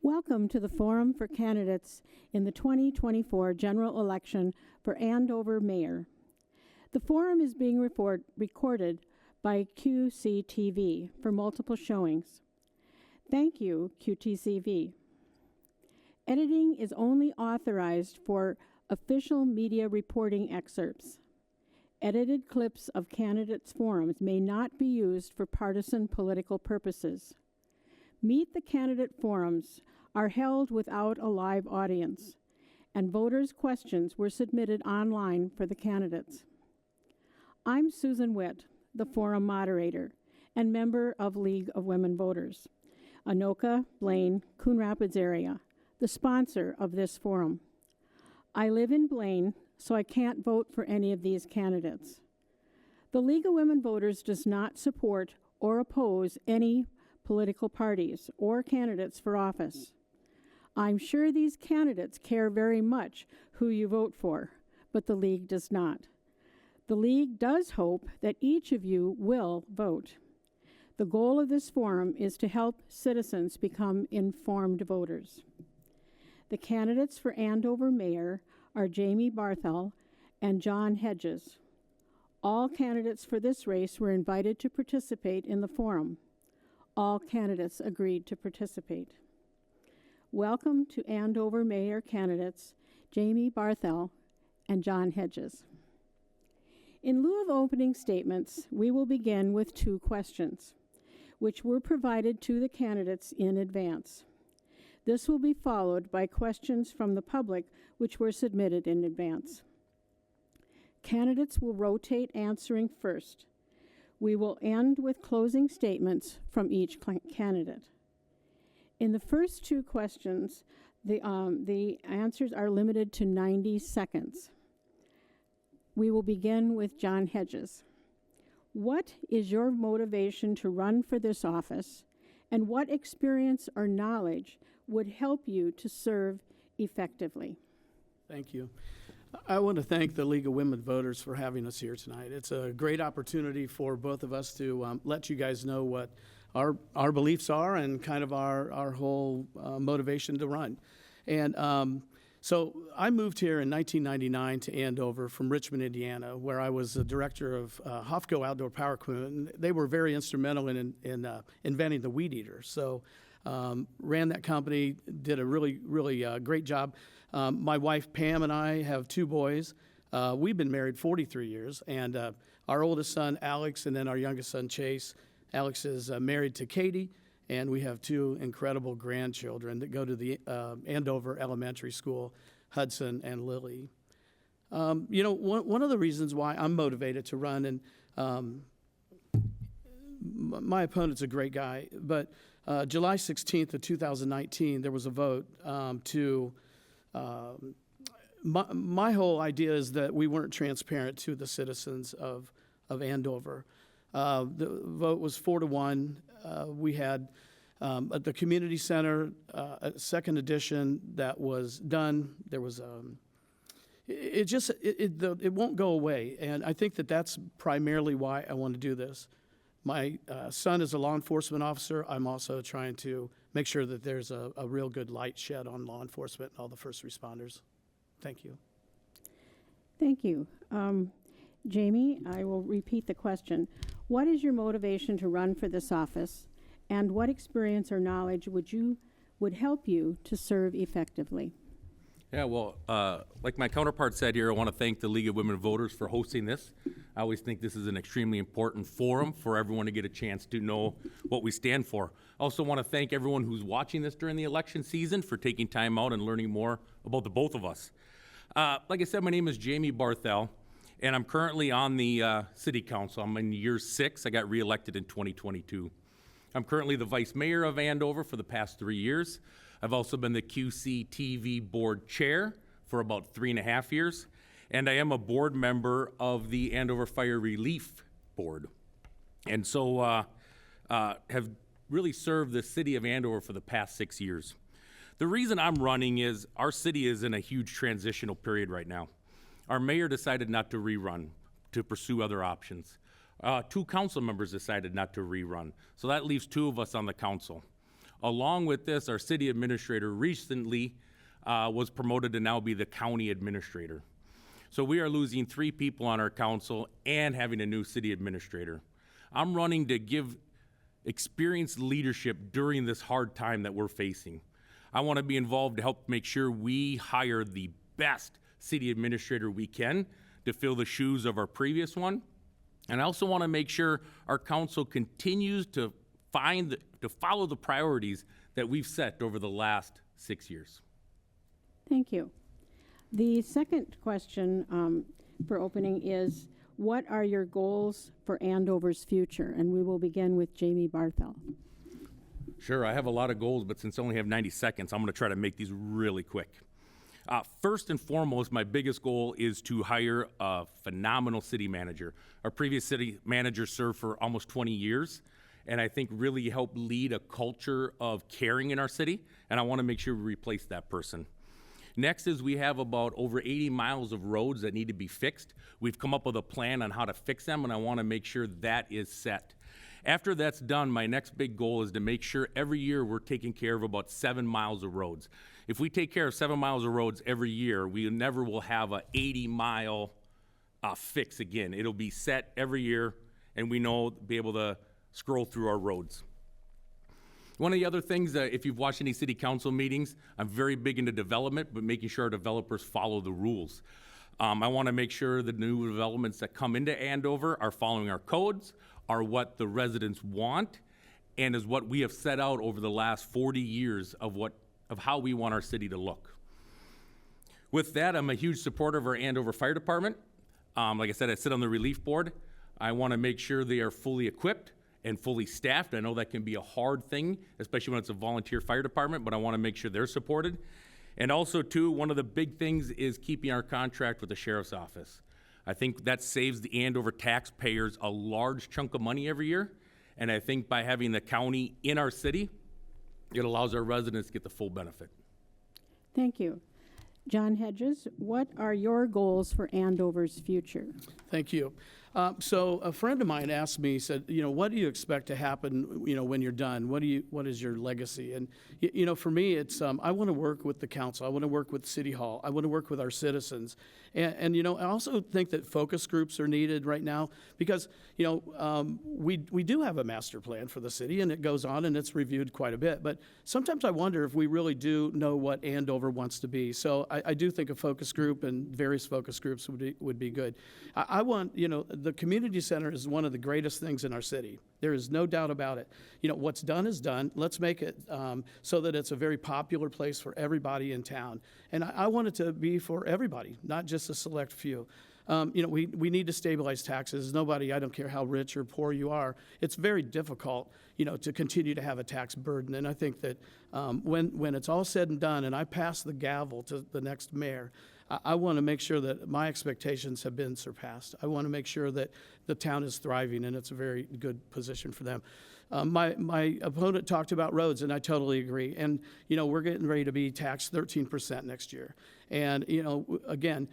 Welcome to the Forum for Candidates in the 2024 general election for Andover Mayor. The forum is being recorded by QCTV for multiple showings. Thank you, QTCV. Editing is only authorized for official media reporting excerpts. Edited clips of candidates' forums may not be used for partisan political purposes. Meet the Candidate Forums are held without a live audience, and voters' questions were submitted online for the candidates. I'm Susan Witt, the forum moderator and member of League of Women Voters, Anoka, Blaine, Coon Rapids area, the sponsor of this forum. I live in Blaine, so I can't vote for any of these candidates. The League of Women Voters does not support or oppose any political parties or candidates for office. I'm sure these candidates care very much who you vote for, but the League does not. The League does hope that each of you will vote. The goal of this forum is to help citizens become informed voters. The candidates for Andover Mayor are Jamie Barthel and John Hedges. All candidates for this race were invited to participate in the forum. All candidates agreed to participate. Welcome to Andover Mayor candidates Jamie Barthel and John Hedges. In lieu of opening statements, we will begin with 2 questions, which were provided to the candidates in advance. This will be followed by questions from the public, which were submitted in advance. Candidates will rotate answering first. We will end with closing statements from each candidate. In the first 2 questions, the answers are limited to 90 seconds. We will begin with John Hedges. What is your motivation to run for this office, and what experience or knowledge would help you to serve effectively? Thank you. I want to thank the League of Women Voters for having us here tonight. It's a great opportunity for both of us to let you guys know what our beliefs are and kind of our whole motivation to run. And so I moved here in 1999 to Andover from Richmond, Indiana, where I was the director of Hofco Outdoor Power Equipment. They were very instrumental in inventing the weed eater. So ran that company, did a really great job. My wife Pam and I have 2 boys. We've been married 43 years, and our oldest son Alex and then our youngest son Chase. Alex is married to Katie, and we have 2 incredible grandchildren that go to the Andover Elementary School, Hudson and Lily. You know, one of the reasons why I'm motivated to run, and my opponent's a great guy, but July 16th of 2019, there was a vote to, my whole idea is that we weren't transparent to the citizens of Andover. The vote was 4-1. We had at the community center, a second edition that was done. There was it won't go away, and I think that's primarily why I want to do this. My son is a law enforcement officer. I'm also trying to make sure that there's a real good light shed on law enforcement and all the first responders. Thank you. Thank you. Jamie, I will repeat the question. What is your motivation to run for this office, and what experience or knowledge would help you to serve effectively? Yeah, well, like my counterpart said here, I want to thank the League of Women Voters for hosting this. I always think this is an extremely important forum for everyone to get a chance to know what we stand for. I also want to thank everyone who's watching this during the election season for taking time out and learning more about the both of us. Like I said, my name is Jamie Barthel, and I'm currently on the City Council. I'm in year 6. I got reelected in 2022. I'm currently the Vice Mayor of Andover for the past 3 years. I've also been the QCTV Board Chair for about 3.5 years, and I am a board member of the Andover Fire Relief Board. And so have really served the city of Andover for the past 6 years. The reason I'm running is our city is in a huge transitional period right now. Our mayor decided not to rerun, to pursue other options. 2 council members decided not to rerun, so that leaves 2 of us on the council. Along with this, our city administrator recently was promoted to now be the county administrator. So we are losing 3 people on our council and having a new city administrator. I'm running to give experienced leadership during this hard time that we're facing. I want to be involved to help make sure we hire the best city administrator we can to fill the shoes of our previous one. And I also want to make sure our council continues to follow the priorities that we've set over the last 6 years. Thank you. The second question for opening is, what are your goals for Andover's future? And we will begin with Jamie Barthel. Sure, I have a lot of goals, but since I only have 90 seconds, I'm going to try to make these really quick. First and foremost, my biggest goal is to hire a phenomenal city manager. Our previous city manager served for almost 20 years, and I think really helped lead a culture of caring in our city, and I want to make sure we replace that person. Next is we have about over 80 miles of roads that need to be fixed. We've come up with a plan on how to fix them, and I want to make sure that is set. After that's done, my next big goal is to make sure every year we're taking care of about 7 miles of roads. If we take care of 7 miles of roads every year, we never will have a 80-mile fix again. It'll be set every year, and we know be able to scroll through our roads. One of the other things, if you've watched any city council meetings, I'm very big into development, but making sure our developers follow the rules. I want to make sure the new developments that come into Andover are following our codes, are what the residents want, and is what we have set out over the last 40 years of how we want our city to look. With that, I'm a huge supporter of our Andover Fire Department. Like I said, I sit on the relief board. I want to make sure they are fully equipped and fully staffed. I know that can be a hard thing, especially when it's a volunteer fire department, but I want to make sure they're supported. And also, too, one of the big things is keeping our contract with the sheriff's office. I think that saves the Andover taxpayers a large chunk of money every year. And I think by having the county in our city, it allows our residents to get the full benefit. Thank you. John Hedges, what are your goals for Andover's future? Thank you. So a friend of mine asked me, he said, what do you expect to happen, when you're done? What is your legacy? And, for me, it's, I want to work with the council. I want to work with City Hall. I want to work with our citizens. And I also think that focus groups are needed right now because, we do have a master plan for the city and it goes on and it's reviewed quite a bit. But sometimes I wonder if we really do know what Andover wants to be. So I do think a focus group and various focus groups would be good. I want, the community center is one of the greatest things in our city. There is no doubt about it. What's done is done. Let's make it so that it's a very popular place for everybody in town. And I want it to be for everybody, not just a select few. We need to stabilize taxes. I don't care how rich or poor you are, it's very difficult, to continue to have a tax burden. And I think that when it's all said and done and I pass the gavel to the next mayor, I want to make sure that my expectations have been surpassed. I want to make sure that the town is thriving and it's a very good position for them. My opponent talked about roads, and I totally agree. And, we're getting ready to be taxed 13% next year. And, again,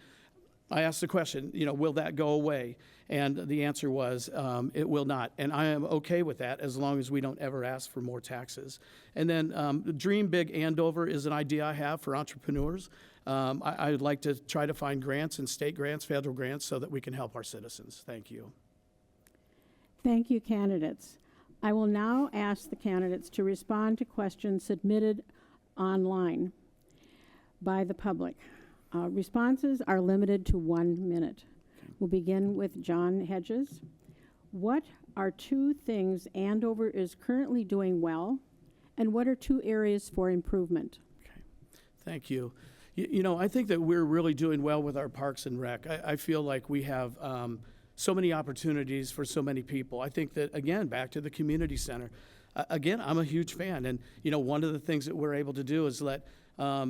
I asked the question, will that go away? And the answer was, it will not. And I am okay with that as long as we don't ever ask for more taxes. And then Dream Big Andover is an idea I have for entrepreneurs. I would like to try to find grants and state grants, federal grants, so that we can help our citizens. Thank you. Thank you, candidates. I will now ask the candidates to respond to questions submitted online by the public. Responses are limited to 1 minute. We'll begin with John Hedges. What are 2 things Andover is currently doing well, and what are 2 areas for improvement? Okay. Thank you. I think that we're really doing well with our Parks and Rec. I feel like we have so many opportunities for so many people. I think that, again, back to the community center. Again, I'm a huge fan. And, one of the things that we're able to do is let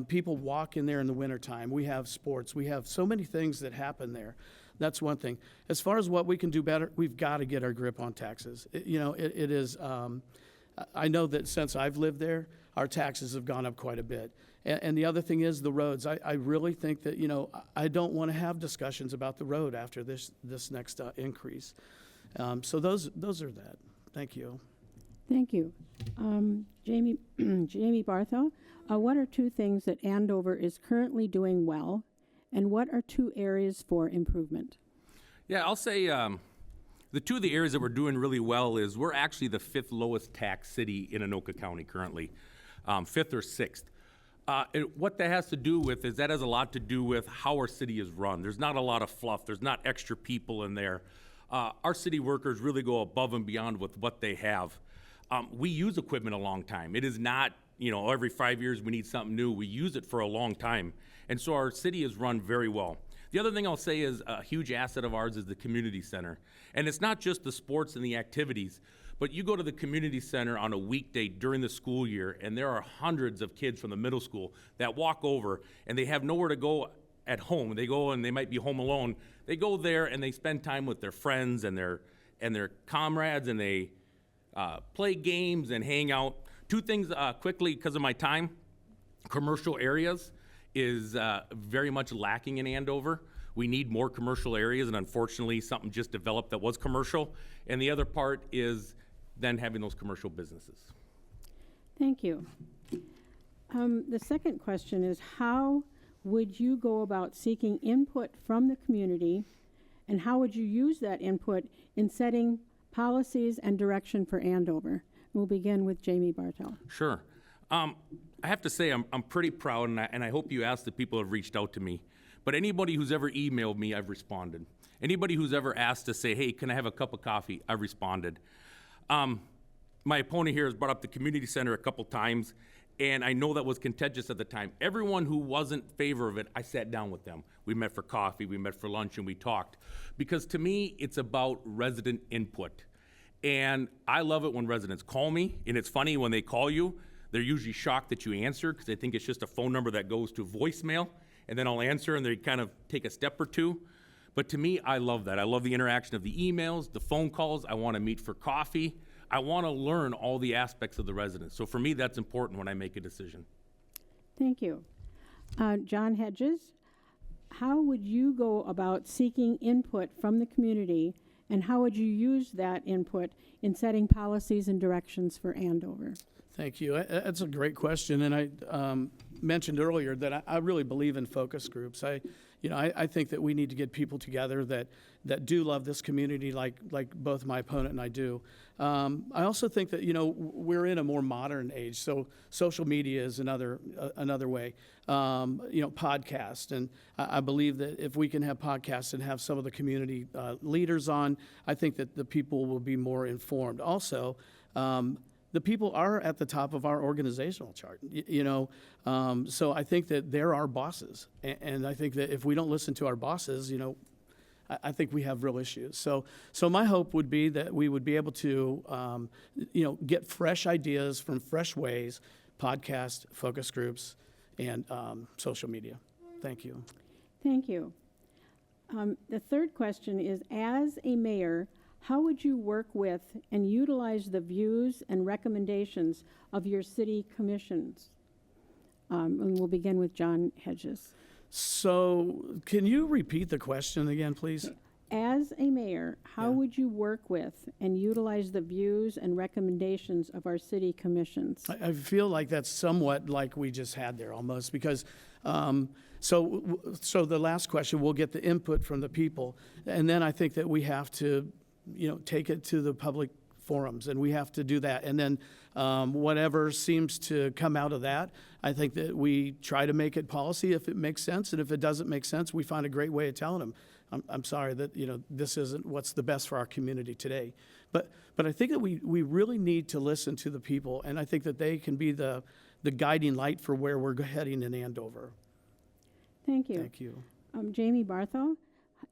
people walk in there in the wintertime. We have sports. We have so many things that happen there. That's one thing. As far as what we can do better, we've got to get our grip on taxes. It is, I know that since I've lived there, our taxes have gone up quite a bit. And the other thing is the roads. I really think that, I don't want to have discussions about the road after this next increase. So those are that. Thank you. Thank you. Jamie, Jamie Bartho, what are two things that Andover is currently doing well, and what are two areas for improvement? Yeah, I'll say the two of the areas that we're doing really well is we're actually the 5th lowest tax city in Anoka County currently, 5th or 6th. And what that has to do with is that has a lot to do with how our city is run. There's not a lot of fluff. There's not extra people in there. Our city workers really go above and beyond with what they have. We use equipment a long time. It is not, every 5 years we need something new. We use it for a long time. And so our city is run very well. The other thing I'll say is a huge asset of ours is the community center. And it's not just the sports and the activities, but you go to the community center on a weekday during the school year, and there are hundreds of kids from the middle school that walk over, and they have nowhere to go at home. They go and they might be home alone. They go there and they spend time with their friends and their comrades, and they play games and hang out. Two things quickly because of my time. Commercial areas is very much lacking in Andover. We need more commercial areas, and unfortunately something just developed that was commercial. And the other part is then having those commercial businesses. Thank you. The second question is, how would you go about seeking input from the community, and how would you use that input in setting policies and direction for Andover? We'll begin with Jamie Bartell. Sure. I have to say I'm pretty proud, and I hope you asked the people who have reached out to me. But anybody who's ever emailed me, I've responded. Anybody who's ever asked to say, hey, can I have a cup of coffee? I've responded. My opponent here has brought up the community center a couple times, and I know that was contentious at the time. Everyone who wasn't in favor of it, I sat down with them. We met for coffee, we met for lunch, and we talked. Because to me, it's about resident input. And I love it when residents call me, and it's funny when they call you, they're usually shocked that you answer because they think it's just a phone number that goes to voicemail, and then I'll answer and they kind of take a step or two. But to me, I love that. I love the interaction of the emails, the phone calls. I want to meet for coffee. I want to learn all the aspects of the residents. So for me, that's important when I make a decision. Thank you. John Hedges, how would you go about seeking input from the community, and how would you use that input in setting policies and directions for Andover? Thank you. That's a great question, and I mentioned earlier that I really believe in focus groups. I think that we need to get people together that do love this community, like both my opponent and I do. I also think that we're in a more modern age, so social media is another way. Podcast, and I believe that if we can have podcasts and have some of the community leaders on, I think that the people will be more informed. Also. The people are at the top of our organizational chart, so I think that they're our bosses. And I think that if we don't listen to our bosses, I think we have real issues. So my hope would be that we would be able to, get fresh ideas from fresh ways, podcast, focus groups, and social media. Thank you. Thank you. The third question is, as a mayor, how would you work with and utilize the views and recommendations of your city commissions? And we'll begin with John Hedges. So can you repeat the question again, please? As a mayor, how would you work with and utilize the views and recommendations of our city commissions? I feel like that's somewhat like we just had there almost, because so the last question, we'll get the input from the people, and then I think that we have to take it to the public forums, and we have to do that. And then whatever seems to come out of that, I think that we try to make it policy if it makes sense. And if it doesn't make sense, we find a great way of telling them, I'm sorry that, this isn't what's the best for our community today. But I think that we really need to listen to the people, and I think that they can be the guiding light for where we're heading in Andover. Thank you. Thank you. Jamie Jamie Bartho,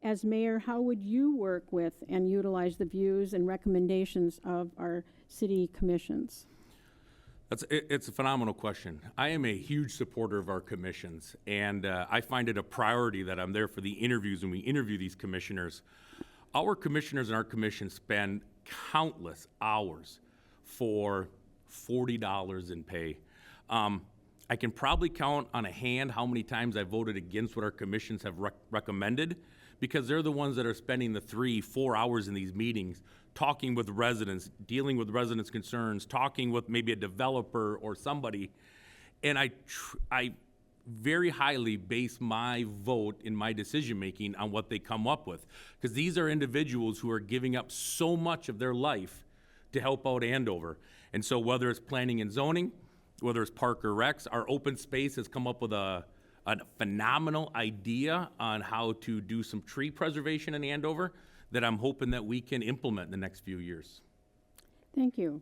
as mayor, how would you work with and utilize the views and recommendations of our city commissions? It's a phenomenal question. I am a huge supporter of our commissions, and I find it a priority that I'm there for the interviews when we interview these commissioners. Our commissioners and our commission spend countless hours for $40 in pay. I I can probably count on a hand how many times I voted against what our commissions have recommended, because they're the ones that are spending the 3-4 hours in these meetings, talking with residents, dealing with residents' concerns, talking with maybe a developer or somebody. And I very highly base my vote in my decision-making on what they come up with. Because these are individuals who are giving up so much of their life to help out Andover. And so whether it's planning and zoning, whether it's Park or Recs, our open space has come up with a phenomenal idea on how to do some tree preservation in Andover that I'm hoping that we can implement in the next few years. Thank you.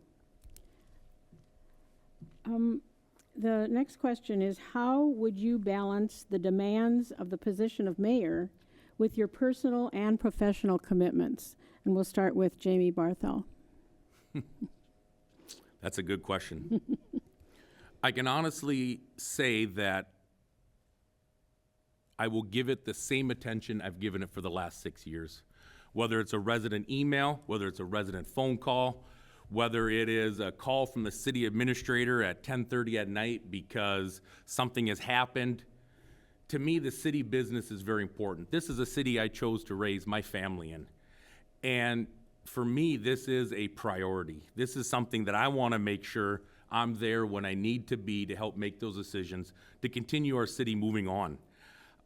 The next question is, how would you balance the demands of the position of mayor with your personal and professional commitments? And we'll start with Jamie Barthel. That's a good question. I can honestly say that I will give it the same attention I've given it for the last 6 years. Whether it's a resident email, whether it's a resident phone call, whether it is a call from the city administrator at 10:30 at night because something has happened. To me, the city business is very important. This is a city I chose to raise my family in. And for me, this is a priority. This is something that I want to make sure I'm there when I need to be to help make those decisions to continue our city moving on.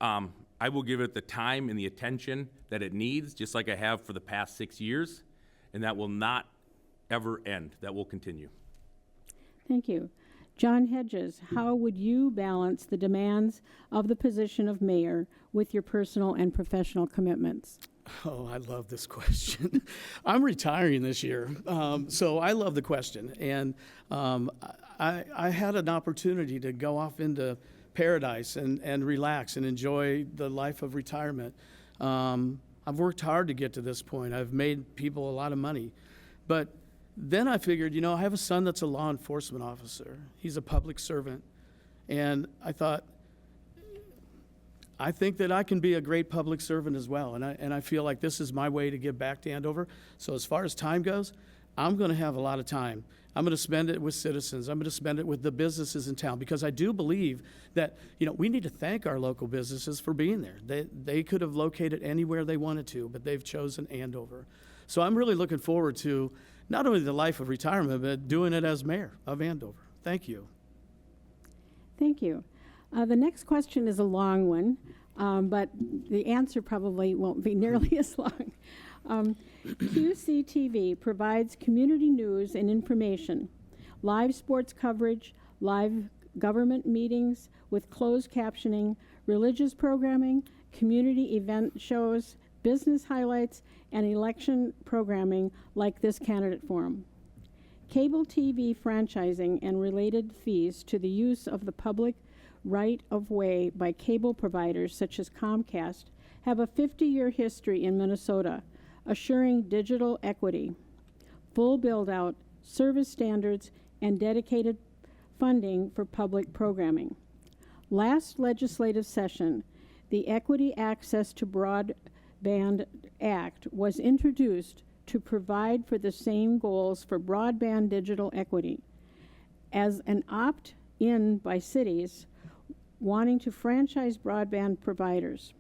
I will give it the time and the attention that it needs, just like I have for the past 6 years, and that will not ever end. That will continue. Thank you. John Hedges, how would you balance the demands of the position of mayor with your personal and professional commitments? Oh, I love this question. I'm retiring this year, so I love the question. And I had an opportunity to go off into paradise and relax and enjoy the life of retirement. I've worked hard to get to this point. I've made people a lot of money. But then I figured, you know, I have a son that's a law enforcement officer. He's a public servant. And I thought, I think that I can be a great public servant as well. And I feel like this is my way to give back to Andover. So as far as time goes, I'm going to have a lot of time. I'm going to spend it with citizens. I'm going to spend it with the businesses in town, because I do believe that, you know, we need to thank our local businesses for being there. They could have located anywhere they wanted to, but they've chosen Andover. So I'm really looking forward to not only the life of retirement, but doing it as mayor of Andover. Thank you. Thank you. The next question is a long one, but the answer probably won't be nearly as long. QCTV provides community news and information, live sports coverage, live government meetings with closed captioning, religious programming, community event shows, business highlights, and election programming like this candidate forum. Cable TV franchising and related fees to the use of the public right-of-way by cable providers such as Comcast have a 50-year history in Minnesota, assuring digital equity, full build-out, service standards, and dedicated funding for public programming. Last legislative session, the Equity Access to Broadband Act was introduced to provide for the same goals for broadband digital equity. As an opt-in by cities wanting to franchise broadband providers,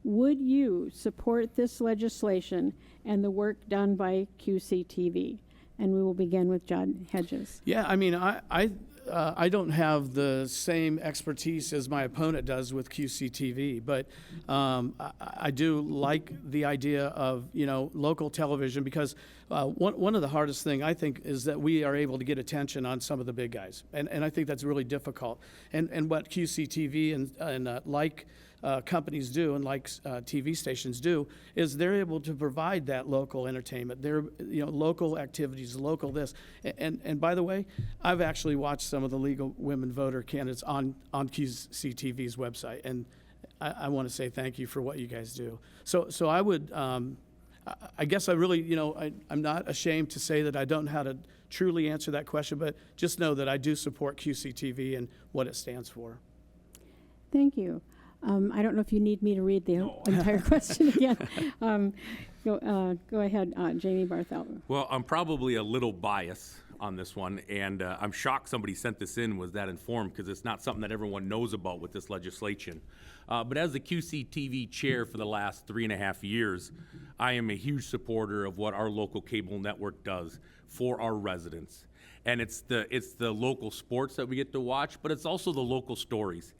would you support this legislation and the work done by QCTV? And we will begin with John Hedges. Yeah, I mean, I don't have the same expertise as my opponent does with QCTV, but I do like the idea of, you know, local television, because one of the hardest thing I think is that we are able to get attention on some of the big guys, and I think that's really difficult. And what QCTV and companies do, and like TV stations do, is they're able to provide that local entertainment. They're, you know, local activities, local this. And by the way, I've actually watched some of the League of Women Voter candidates on QCTV's website, and I want to say thank you for what you guys do. So I would, I guess I really, you know, I'm not ashamed to say that I don't know how to truly answer that question, but just know that I do support QCTV and what it stands for. Thank you. I don't know if you need me to read the entire question again. Go ahead, Jamie Barthel. Well, I'm probably a little biased on this one, and I'm shocked somebody sent this in, was that informed, because it's not something that everyone knows about with this legislation. But as the QCTV chair for the last 3.5 years, I am a huge supporter of what our local cable network does for our residents. And it's the local sports that we get to watch, but it's also the local stories.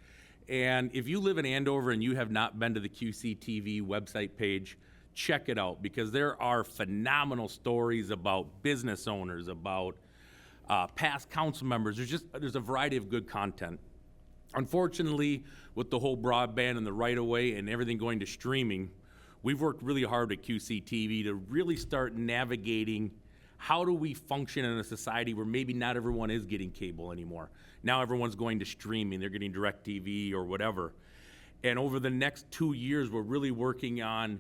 And if you live in Andover and you have not been to the QCTV website page, check it out, because there are phenomenal stories about business owners, about past council members. There's a variety of good content. Unfortunately, with the whole broadband and the right-of-way and everything going to streaming, we've worked really hard at QCTV to really start navigating how do we function in a society where maybe not everyone is getting cable anymore. Now everyone's going to streaming, they're getting DirecTV or whatever. And over the next 2 years, we're really working on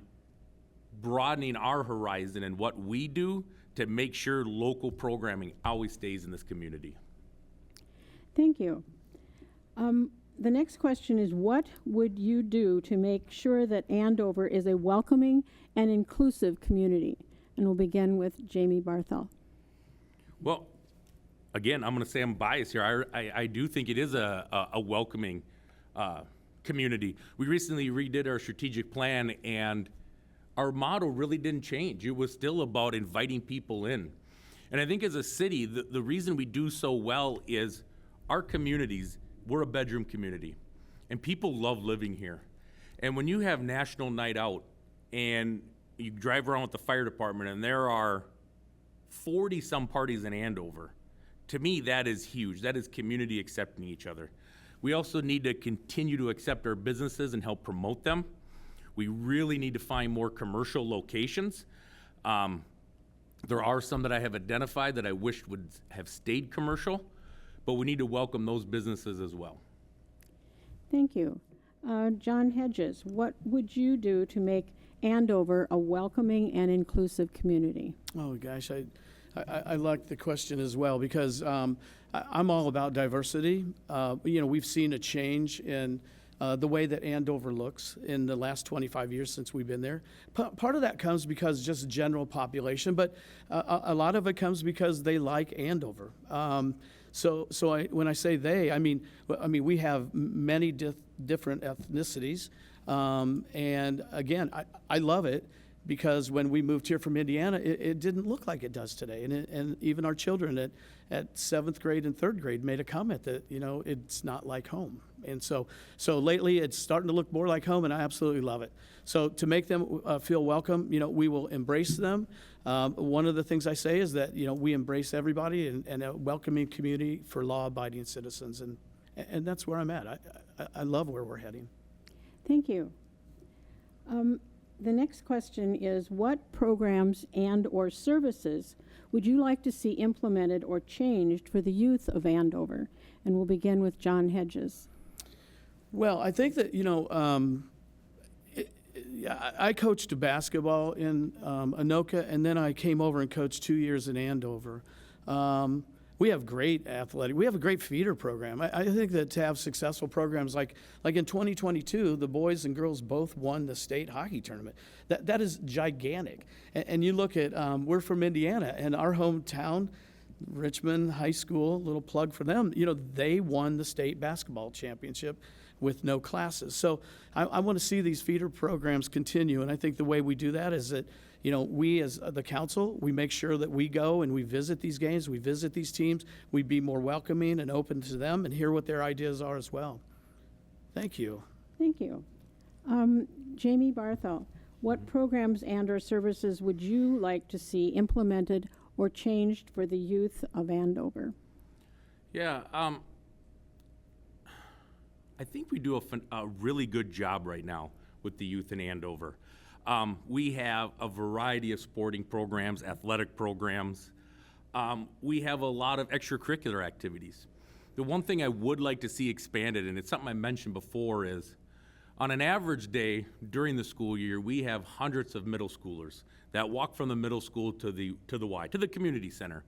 broadening our horizon and what we do to make sure local programming always stays in this community. Thank you. The next question is, what would you do to make sure that Andover is a welcoming and inclusive community? And we'll begin with Jamie Barthel. Well, again, I'm going to say I'm biased here. I do think it is a welcoming community. We recently redid our strategic plan, and our motto really didn't change. It was still about inviting people in. And I think as a city, the reason we do so well is our communities, we're a bedroom community, and people love living here. And when you have National Night Out and you drive around with the fire department and there are 40-some parties in Andover, to me, that is huge. That is community accepting each other. We also need to continue to accept our businesses and help promote them. We really need to find more commercial locations. There are some that I have identified that I wished would have stayed commercial, but we need to welcome those businesses as well. Thank you. John Hedges, what would you do to make Andover a welcoming and inclusive community? Oh, gosh, I like the question as well, because I'm all about diversity. We've seen a change in the way that Andover looks in the last 25 years since we've been there. Part of that comes because just general population, but a lot of it comes because they like Andover. When I say they, I mean we have many different ethnicities, and again, I love it, because when we moved here from Indiana, it didn't look like it does today. And even our children at 7th grade and 3rd grade made a comment that, it's not like home. And so lately it's starting to look more like home, and I absolutely love it. So to make them feel welcome, we will embrace them. One of the things I say is that, we embrace everybody and a welcoming community for law-abiding citizens. And that's where I'm at. I love where we're heading. Thank you. The next question is, what programs and/or services would you like to see implemented or changed for the youth of Andover? And we'll begin with John Hedges. Well, I think that, I coached basketball in Anoka, and then I came over and coached 2 years in Andover. We have great athletic. We have a great feeder program. I think that to have successful programs like in 2022, the boys and girls both won the state hockey tournament. That is gigantic. And you look at, we're from Indiana, and our hometown, Richmond High School, little plug for them, they won the state basketball championship with no classes. So I want to see these feeder programs continue, and I think the way we do that is that we as the council, we make sure that we go and we visit these games, we visit these teams, we be more welcoming and open to them and hear what their ideas are as well. Thank you. Thank you. Jamie Barthel, what programs and/or services would you like to see implemented or changed for the youth of Andover? Yeah, I think we do a really good job right now with the youth in Andover. We have a variety of sporting programs, athletic programs. We have a lot of extracurricular activities. The one thing I would like to see expanded, and it's something I mentioned before, is on an average day during the school year, we have hundreds of middle schoolers that walk from the middle school to the community center.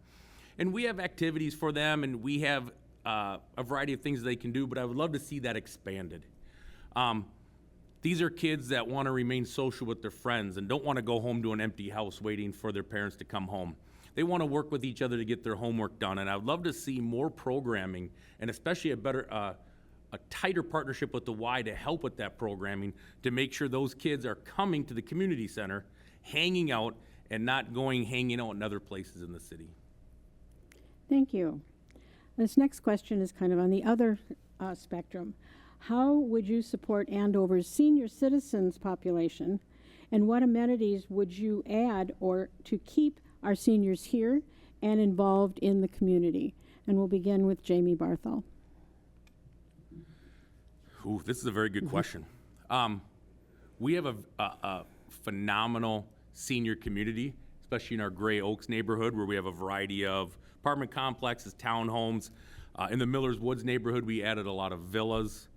And we have activities for them, and we have a variety of things they can do, but I would love to see that expanded. These are kids that want to remain social with their friends and don't want to go home to an empty house waiting for their parents to come home. They want to work with each other to get their homework done, and I would love to see more programming, and especially a tighter partnership with the Y to help with that programming, to make sure those kids are coming to the community center, hanging out, and not hanging out in other places in the city. Thank you. This next question is kind of on the other spectrum. How would you support Andover's senior citizens population, and what amenities would you add or to keep our seniors here and involved in the community? And we'll begin with Jamie Barthol. Ooh, this is a very good question. We have a phenomenal senior community, especially in our Gray Oaks neighborhood, where we have a variety of apartment complexes, townhomes. In the Millers Woods neighborhood, we added a lot of villas.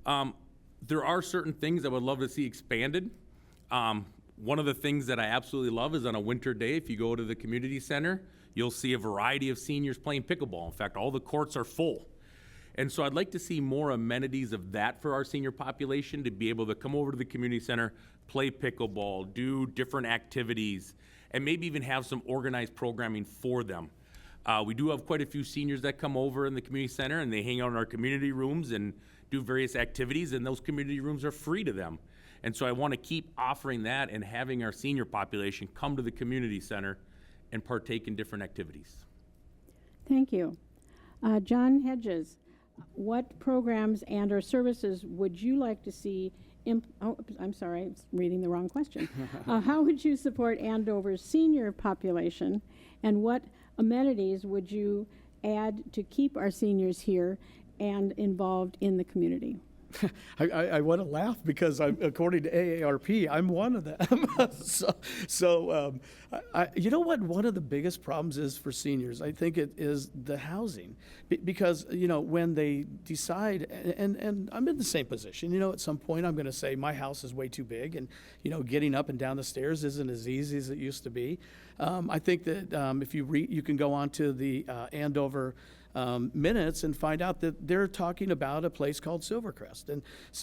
There are certain things I would love to see expanded. One of the things that I absolutely love is on a winter day, if you go to the community center, you'll see a variety of seniors playing pickleball. In fact, all the courts are full. And so I'd like to see more amenities of that for our senior population, to be able to come over to the community center, play pickleball, do different activities, and maybe even have some organized programming for them. We do have quite a few seniors that come over in the community center, and they hang out in our community rooms and do various activities, and those community rooms are free to them. And so I want to keep offering that and having our senior population come to the community center and partake in different activities. Thank you. John Hedges, what programs and or services would you like to see I'm sorry, I was reading the wrong question. How would you support Andover's senior population, and what amenities would you add to keep our seniors here and involved in the community? I want to laugh because according to AARP, I'm one of them. You know what one of the biggest problems is for seniors? I think it is the housing. Because, when they decide, and I'm in the same position, at some point I'm going to say my house is way too big, and, getting up and down the stairs isn't as easy as it used to be. I think that if you can go on to the Andover minutes and find out that they're talking about a place called Silvercrest.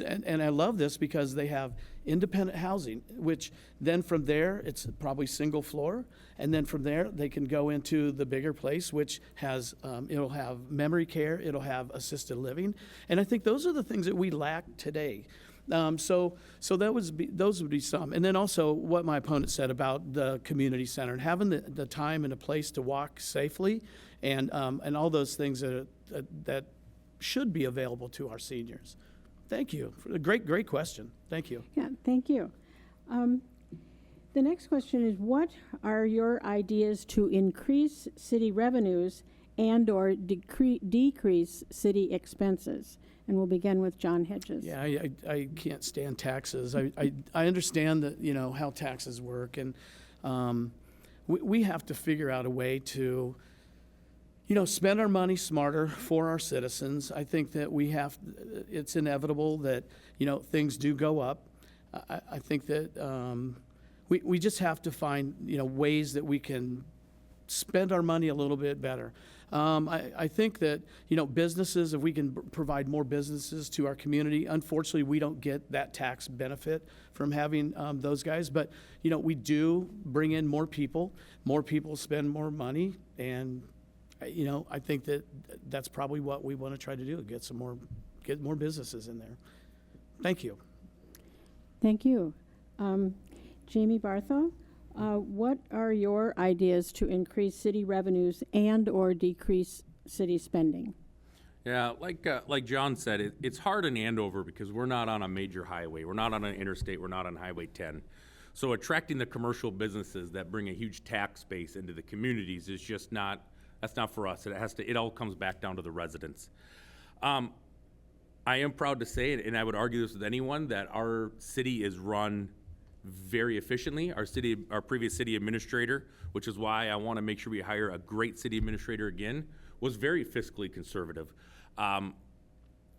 And I love this because they have independent housing, which then from there, it's probably single floor. And then from there, they can go into the bigger place, which has, it'll have memory care, it'll have assisted living. And I think those are the things that we lack today. So those would be some. And then also what my opponent said about the community center and having the time and a place to walk safely, and all those things that should be available to our seniors. Thank you. For a great question. Thank you. Yeah, thank you. The next question is, what are your ideas to increase city revenues and or decrease city expenses? And we'll begin with John Hedges. Yeah, I can't stand taxes. I understand that, how taxes work, and we have to figure out a way to, spend our money smarter for our citizens. I think that it's inevitable that, things do go up. I think that we just have to find, ways that we can spend our money a little bit better. I think that, businesses, if we can provide more businesses to our community, unfortunately, we don't get that tax benefit from having those guys. But, we do bring in more people spend more money. And, I think that that's probably what we want to try to do, get more businesses in there. Thank you. Thank you. Jamie Barthol? What are your ideas to increase city revenues and or decrease city spending? Yeah, like John said, it's hard in Andover because we're not on a major highway. We're not on an interstate. We're not on Highway 10. So attracting the commercial businesses that bring a huge tax base into the communities is just that's not for us. It all comes back down to the residents. I am proud to say, and I would argue this with anyone, that our city is run very efficiently. Our previous city administrator, which is why I want to make sure we hire a great city administrator again, was very fiscally conservative.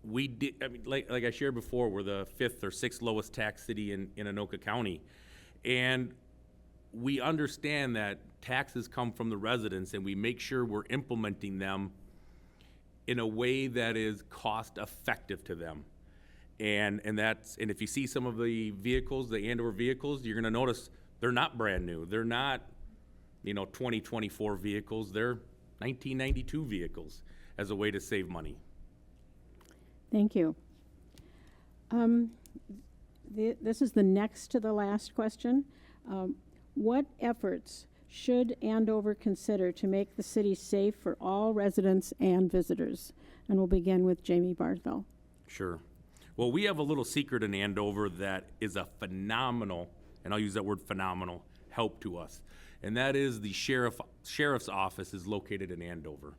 We did, like I shared before, we're the 5th or 6th lowest tax city in Anoka County. And we understand that taxes come from the residents, and we make sure we're implementing them in a way that is cost effective to them. And if you see some of the vehicles, the Andover vehicles, you're going to notice they're not brand new. They're not 2024 vehicles. They're 1992 vehicles as a way to save money. Thank you. This is the next to the last question. What efforts should Andover consider to make the city safe for all residents and visitors? And we'll begin with Jamie Barthel. Sure. Well, we have a little secret in Andover that is a phenomenal, and I'll use that word phenomenal, help to us. And that is the sheriff's office is located in Andover.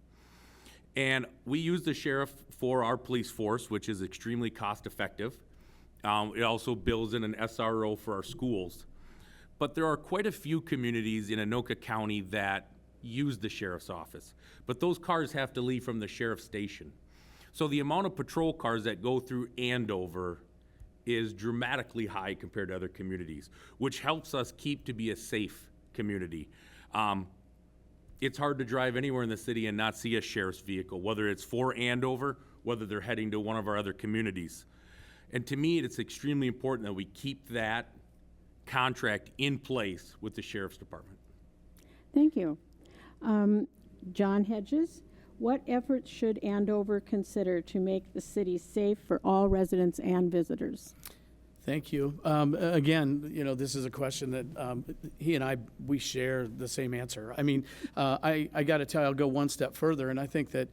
And we use the sheriff for our police force, which is extremely cost effective. It also builds in an SRO for our schools. But there are quite a few communities in Anoka County that use the sheriff's office. But those cars have to leave from the sheriff's station. So the amount of patrol cars that go through Andover is dramatically high compared to other communities, which helps us keep to be a safe community. It's hard to drive anywhere in the city and not see a sheriff's vehicle, whether it's for Andover, whether they're heading to one of our other communities. And to me, it's extremely important that we keep that contract in place with the sheriff's department. Thank you. John Hedges, what efforts should Andover consider to make the city safe for all residents and visitors? Thank you. Again, this is a question that he and we share the same answer. I mean, I got to tell you, I'll go one step further, and I think that,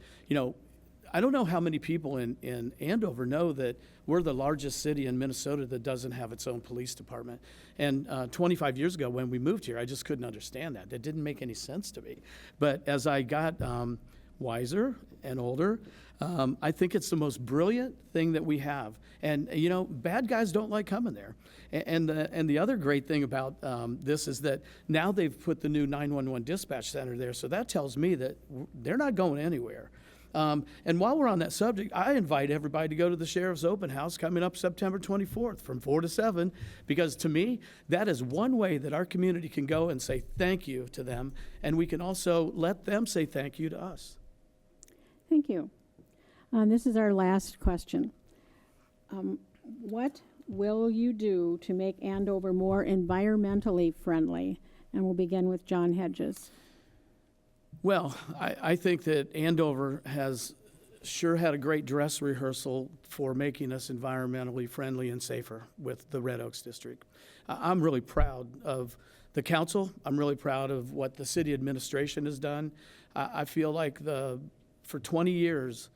I don't know how many people in Andover know that we're the largest city in Minnesota that doesn't have its own police department. And 25 years ago when we moved here, I just couldn't understand that. That didn't make any sense to me. But as I got wiser and older, I think it's the most brilliant thing that we have. And, bad guys don't like coming there. And the other great thing about this is that now they've put the new 911 dispatch center there. So that tells me that they're not going anywhere. And while we're on that subject, I invite everybody to go to the Sheriff's Open House coming up September 24th from 4 to 7, because to me, that is one way that our community can go and say thank you to them, and we can also let them say thank you to us. Thank you. This is our last question. What will you do to make Andover more environmentally friendly? And we'll begin with John Hedges. Well, I think that Andover has sure had a great dress rehearsal for making us environmentally friendly and safer with the Red Oaks District. I'm really proud of the council. I'm really proud of what the city administration has done. I feel like for 20 years,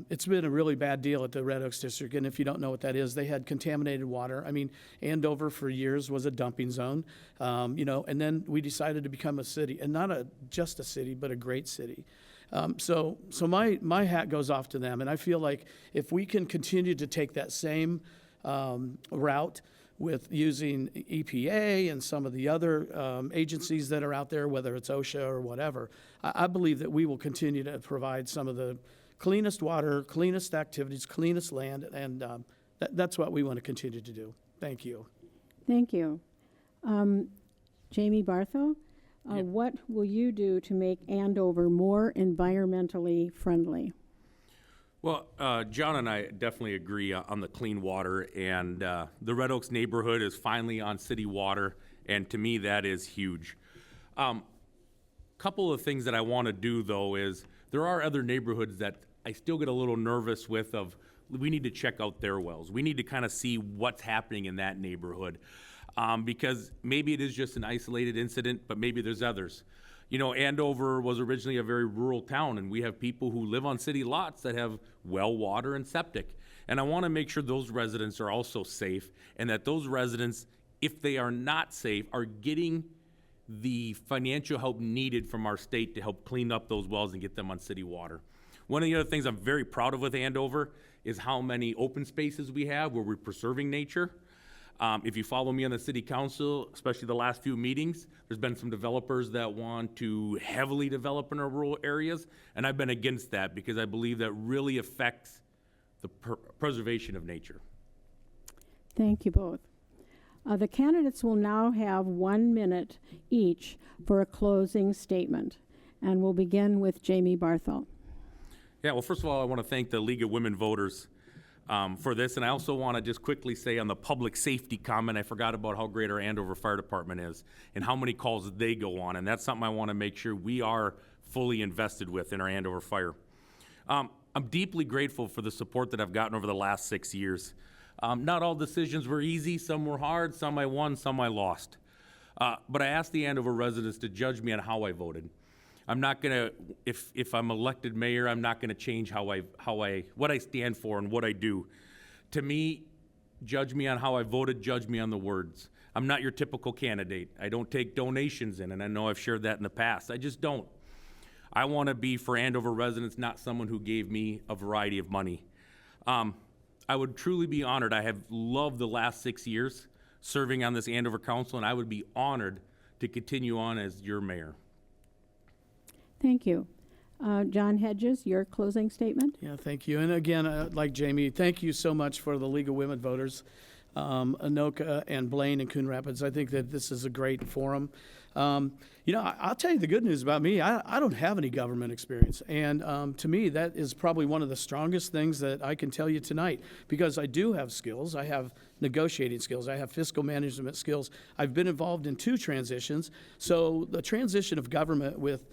it's been a really bad deal at the Red Oaks District, and if you don't know what that is, they had contaminated water. I mean, Andover for years was a dumping zone, and then we decided to become a city, and not just a city, but a great city. So my hat goes off to them, and I feel like if we can continue to take that same route with using EPA and some of the other agencies that are out there, whether it's OSHA or whatever, I believe that we will continue to provide some of the cleanest water, cleanest activities, cleanest land, and that's what we want to continue to do. Thank you. Thank you. Jamie Barthel, what will you do to make Andover more environmentally friendly? Well, John and I definitely agree on the clean water, and the Red Oaks neighborhood is finally on city water, and to me that is huge. Couple of things that I want to do, though, is there are other neighborhoods that I still get a little nervous with we need to check out their wells. We need to kind of see what's happening in that neighborhood because maybe it is just an isolated incident, but maybe there's others. Andover was originally a very rural town, and we have people who live on city lots that have well water and septic. And I want to make sure those residents are also safe, and that those residents, if they are not safe, are getting the financial help needed from our state to help clean up those wells and get them on city water. One of the other things I'm very proud of with Andover is how many open spaces we have where we're preserving nature. If you follow me on the city council, especially the last few meetings, there's been some developers that want to heavily develop in our rural areas, and I've been against that because I believe that really affects the preservation of nature. Thank you both. The candidates will now have 1 minute each for a closing statement, and we'll begin with Jamie Barthel. Yeah, well, first of all, I want to thank the League of Women Voters. for this. And I also want to just quickly say on the public safety comment, I forgot about how great our Andover Fire Department is and how many calls they go on. And that's something I want to make sure we are fully invested with in our Andover Fire. I'm deeply grateful for the support that I've gotten over the last 6 years. Not all decisions were easy. Some were hard, some I won, some I lost. But I asked the Andover residents to judge me on how I voted. I'm not gonna, if I'm elected mayor, I'm not gonna change what I stand for and what I do. To me, judge me on how I voted, judge me on the words. I'm not your typical candidate. I don't take donations in, and I know I've shared that in the past. I just don't. I wanna be for Andover residents, not someone who gave me a variety of money. I would truly be honored. I have loved the last 6 years serving on this Andover Council, and I would be honored to continue on as your mayor. Thank you. John Hedges, your closing statement? Yeah, thank you. And again, like Jamie, thank you so much for the League of Women Voters, Anoka and Blaine and Coon Rapids. I think that this is a great forum. I'll tell you the good news about me. I don't have any government experience. And to me, that is probably one of the strongest things that I can tell you tonight, because I do have skills. I have negotiating skills. I have fiscal management skills. I've been involved in 2 transitions. So the transition of government with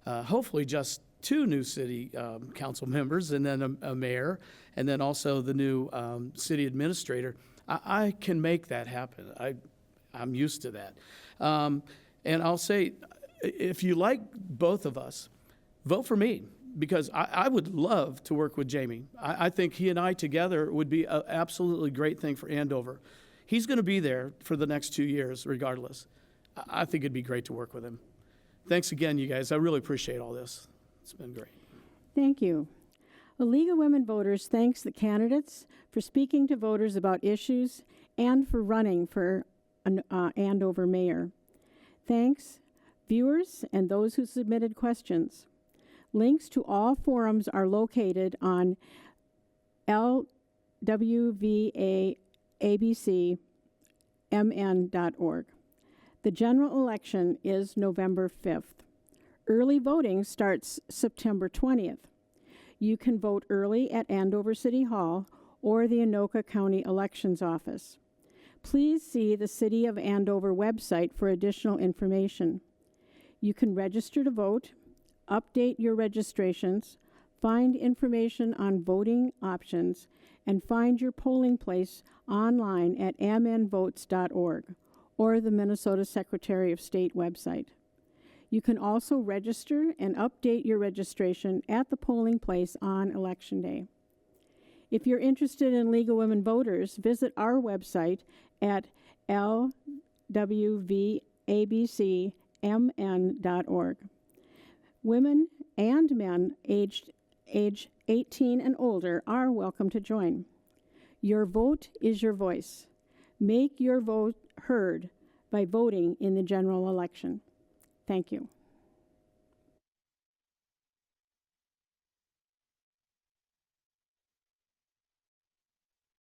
hopefully just 2 new city council members, and then a mayor, and then also the new city administrator, I can make that happen. I'm used to that. And I'll say, if you like both of us, vote for me, because I would love to work with Jamie. I think he and I together would be an absolutely great thing for Andover. He's going to be there for the next 2 years regardless. I think it'd be great to work with him. Thanks again, you guys. I really appreciate all this. It's been great. Thank you. The League of Women Voters thanks the candidates for speaking to voters about issues and for running for Andover mayor. Thanks, viewers and those who submitted questions. Links to all forums are located on lwvabcmn.org. The general election is November 5th. Early voting starts September 20th. You can vote early at Andover City Hall or the Anoka County Elections Office. Please see the City of Andover website for additional information. You can register to vote, update your registrations, find information on voting options, and find your polling place online at mnvotes.org or the Minnesota Secretary of State website. You can also register and update your registration at the polling place on Election Day. If you're interested in League of Women Voters, visit our website at lwvabcmn.org. Women and men age 18 and older are welcome to join. Your vote is your voice. Make your vote heard by voting in the general election. Thank you.